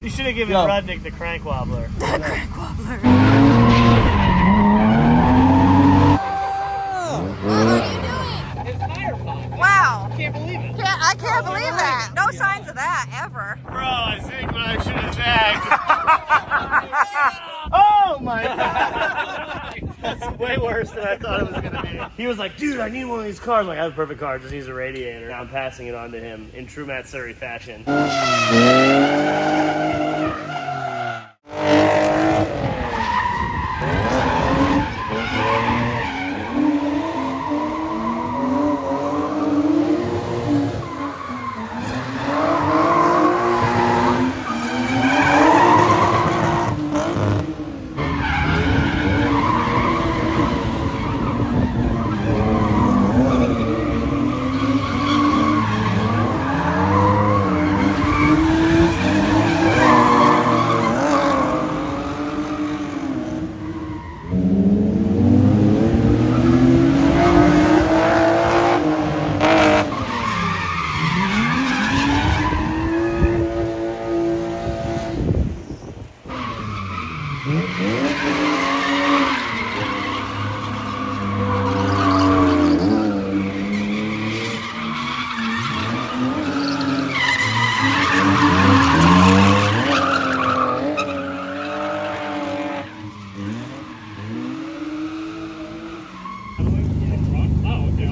You should have given Rudnick the crank wobbler. The crank wobbler. What are you doing? It's tire pop. Wow. I can't believe it. I can't believe that. No signs of that ever. Bro, I think what I should have zagged. Oh my god. That's way worse than I thought it was going to be. He was like, dude, I need one of these cars. I'm like, I have a perfect car. Just needs a radiator. Now I'm passing it on to him in true Matsuri fashion.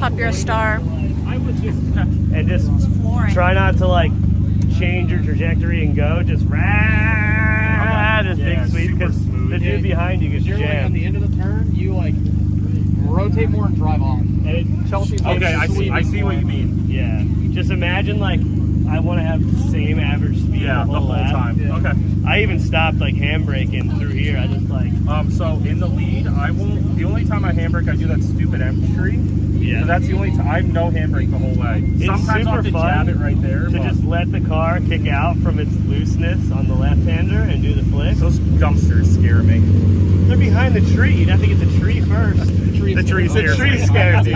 Up your star. I was just and just try not to like change your trajectory and go. Just this big sweep because the dude behind you gets jammed. You're like at the end of the turn, you like rotate more and drive off. And Chelsea's like, okay, I see what you mean. Yeah, just imagine like I want to have the same average speed the whole time. Yeah. Okay. I even stopped like handbraking through here. I just like so in the lead, I won't. The only time I handbrake, I do that stupid entry. Yeah. So that's the only time. I have no handbrake the whole way. It's Sometimes I'll have to jab it right there. To just let the car kick out from its looseness on the left-hander and do the flick. Those dumpsters scare me. They're behind the tree. You'd have to get the tree first. The tree scares you.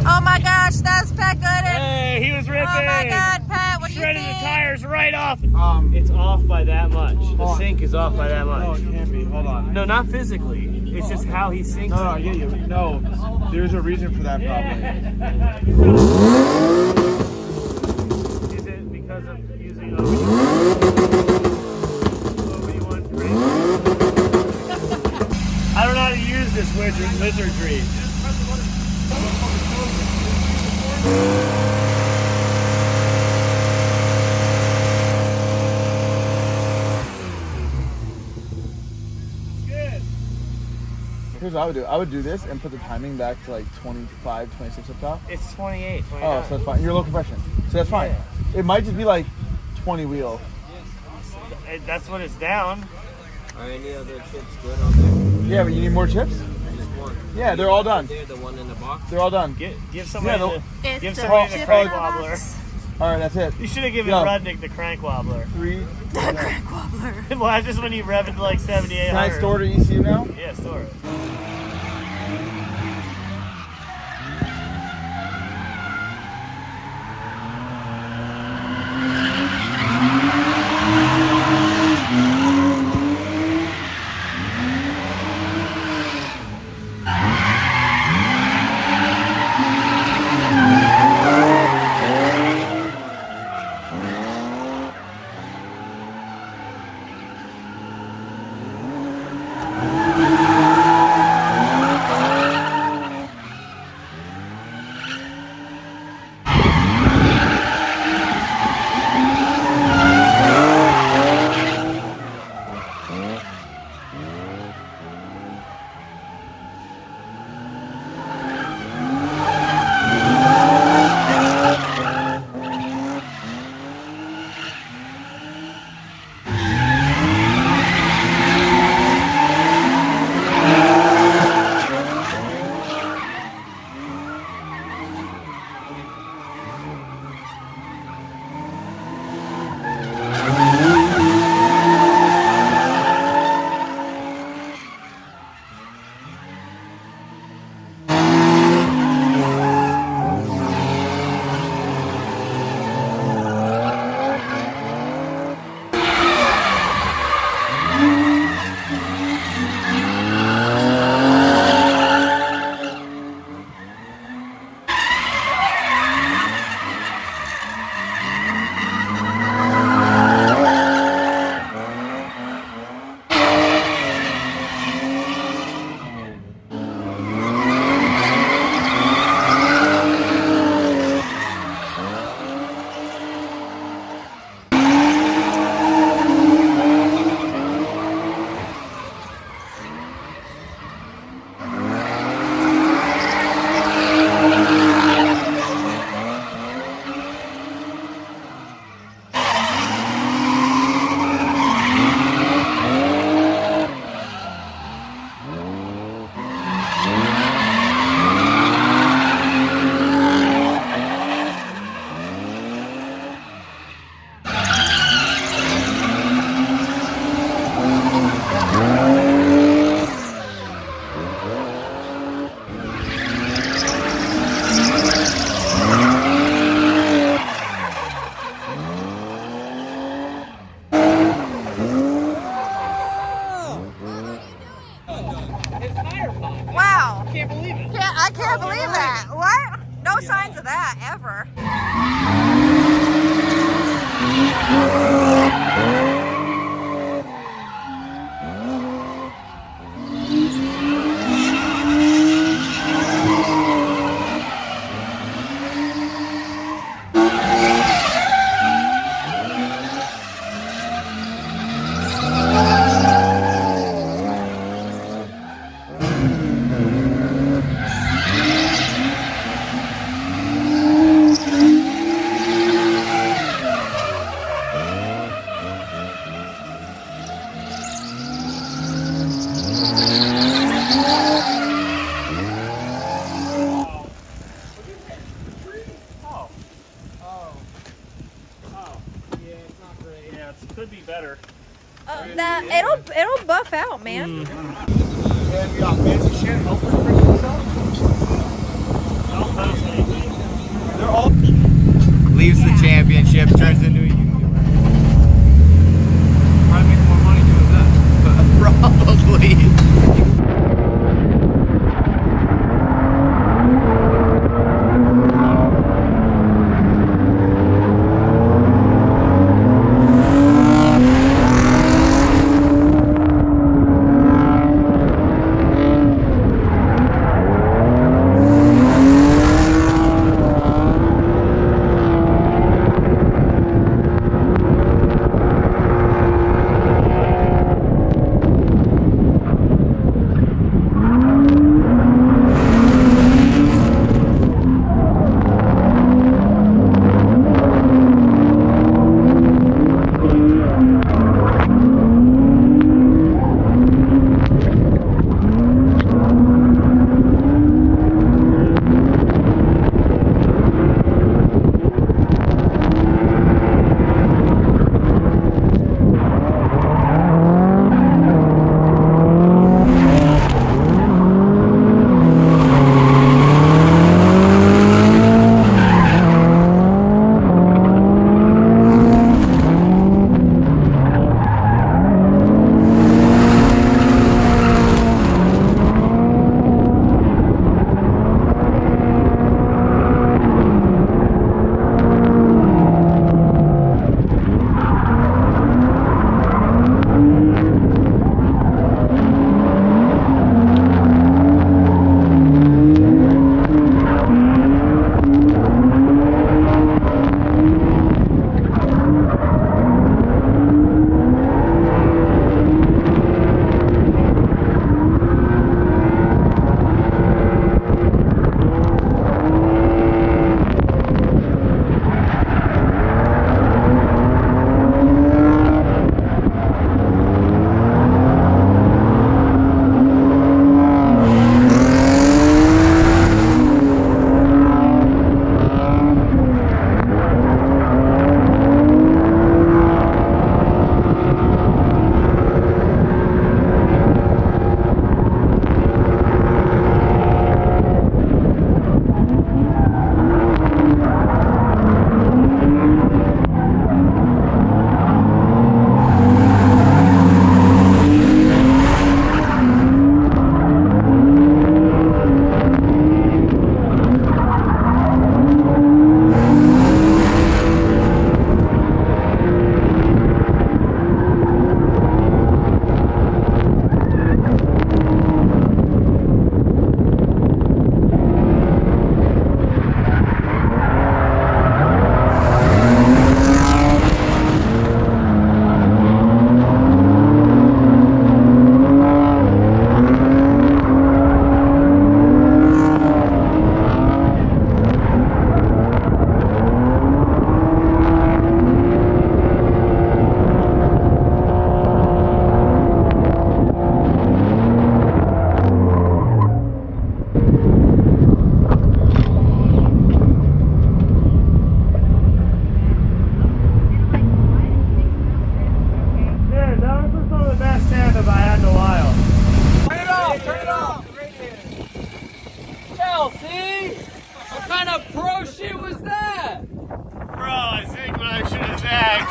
Oh my gosh, that's Pat Gooden. Hey, he was ripping. Oh my god, Pat, what do you Shredded think? the tires right off. It's off by that much. The sink is off by that much. No, it can't be. Hold on. No, not physically. It's just how he sinks. No, I get you. No, there's a reason for that probably. Is it because of using OBD1 green? I don't know how to use this wizardry. Here's what I would do. I would do this and put the timing back to like 25, 26 up top. It's 28, 29. Oh, so that's fine. You're low compression. So that's fine. It might just be like 20 wheel. That's what it's down. Are any other chips good on there? Yeah, but you need more chips? Just one. Yeah, they're all done. They're the one in the box. They're all done. Give somebody Yeah, give It's somebody a the chip crank in a wobbler. box. All right, that's it. You should have given Yo. Rudnick the crank wobbler. 3. The crank wobbler. Well, that's just when you rev it to like 7800. Can I store it to ECU now? Yeah, store it. Wow. I can't believe that. What? No signs of that ever. Yeah, it could be better. It'll buff out, man. And we got fancy shit. Help us bring this up. Don't post anything. They're all. Leaves the championship, turns into a YouTuber. Probably make more money doing that. Probably. bag.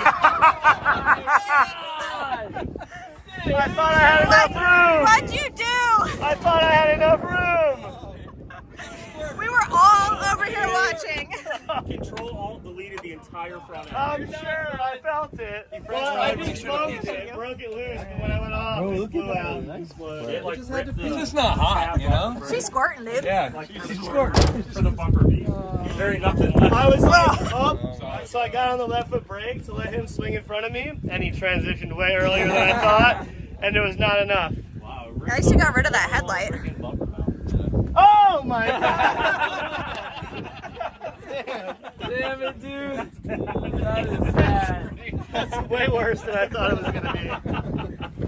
I thought I had enough room. What'd you do? I thought I had enough room. We were all over here watching. Control Alt deleted the entire front end. I'm sure I felt it. Well, I just smoked it, broke it loose, but when I went off, it flew out. It like ripped the- It's just not hot, you know? She's squirting, dude. Yeah. She's short for the bumper beat. Very nothing left. I was like, up, so I got on the left foot brake to let him swing in front of me, and he transitioned way earlier than I thought, and there was not enough. At least you got rid of that headlight. Oh my god! Damn it, dude. That is sad. That's way worse than I thought it was gonna be.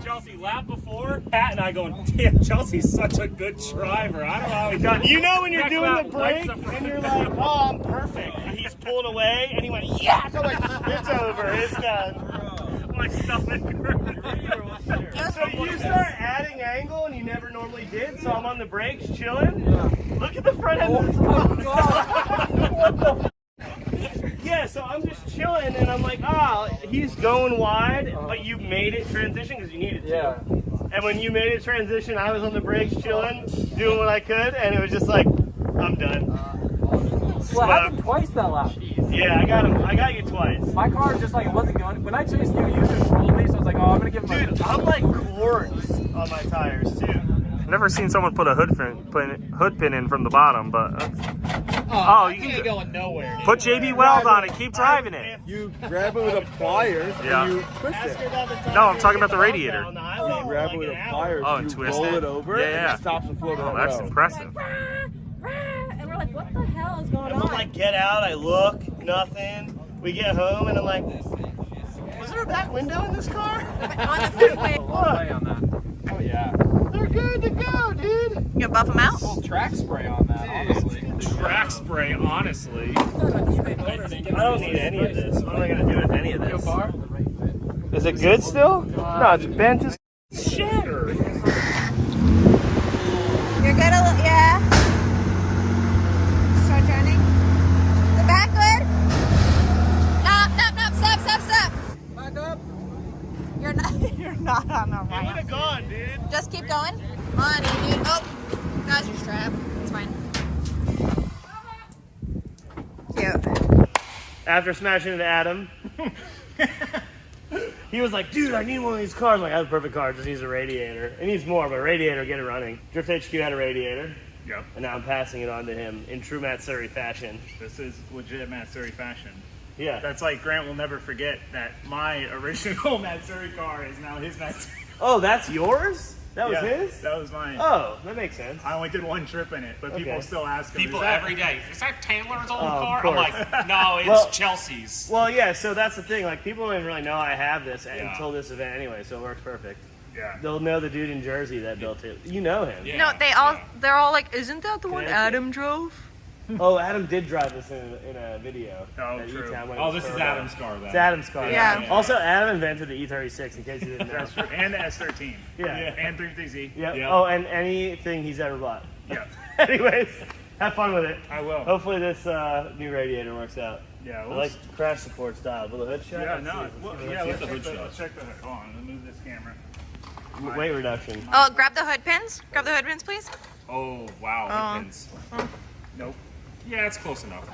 Chelsea, lap before, Pat and I going, damn, Chelsea's such a good driver. I don't know how he got. You know when you're Next doing lap, the brake wipes the and you're like, oh, I'm perfect. And he's pulled away and he went, yeah! I'm like, it's over, it's done. My stomach hurt. So you start adding angle and you never normally did, so I'm on the brakes chilling. Look at the front end of this car. Yeah, so I'm just chilling and I'm like, he's going wide, but you made it transition because you needed to. Yeah. And when you made it transition, I was on the brakes chilling, doing what I could, and it was just like, I'm done. Well, it happened twice that lap. Yeah, I got him. I got you twice. My car just like it wasn't going. When I chased you, you just rolled me, so I was like, oh, I'm gonna give him Dude, I'm like cords on my tires too. I've never seen someone put a hood pin in from the bottom, but Oh, you you can ain't going nowhere. put JB Weld on it. Keep driving it. You grab it with a pliers Yeah. and you twist Ask her it. about the time No, I'm we talking were about the radiator. on the highway You for grab like it with an a hour. pliers, Oh, and you twist roll it? it over, Yeah, and yeah. it stops the flow of the Oh, that's road. impressive. And we're like, what the hell is going And I'm like, get out. I look, nothing. We get home and I'm like, was there a back window in this car? On the freeway. Look, Oh yeah. they're good to go, dude. You gonna buff them out? Full track spray on that, honestly. Track spray, honestly. I don't need any of this. What am I gonna do with any of Go this? far? Is it good still? No, it's bent as shit. You're good, yeah. Start turning. The back good? Stop. Back up. You're not on the I would right. have gone, dude. Just keep going. Come on, dude. Oh, got your strap. It's fine. Cute. After smashing into Adam, he was like, dude, I need one of these cars. I'm like, I have a perfect car, just needs a radiator. It needs more, but a radiator, get it running. Drift HQ had a radiator, Yep. and now I'm passing it on to him in true Matsuri fashion. This is legit Matsuri fashion. Yeah. That's like Grant will never forget that my original Matsuri car is now his Matsuri. Oh, that's yours? That was Yeah, his? That was mine. Oh, that makes sense. I only did one trip in it, but people Okay. still ask him. People "Is that-" every day. Is that Taylor's old Oh, of car? I'm course. like, no, it's Well- Chelsea's. Well, yeah, so that's the thing. Like, people didn't really know I have this Yeah. until this event anyway, so it works perfect. Yeah. They'll know the dude in Jersey that built it. You know him. Yeah. No, they're all like, isn't that the one Connecticut. Adam drove? Oh, Adam did drive this in a video. Oh, at true. E-Town when it Oh, was this is turbo. Adam's car then. It's Adam's car. Yeah. Also, Adam invented the E36, in case you didn't know. That's true. And the S13. Yeah. And 330Z. Yep. Yeah. Oh, and anything he's ever bought. Yeah. Anyways, have fun with it. I will. Hopefully this new radiator works out. Yeah. I We'll like crash support style. Will the hood shut? Yeah, Let's no. see. Well, Let's see yeah, let's the check the hood. Hold on. Let me move this camera. hood. Weight reduction. Oh, grab the hood pins. Grab the hood pins, please. Oh, wow. Oh. Pins. Nope. Yeah, it's close enough.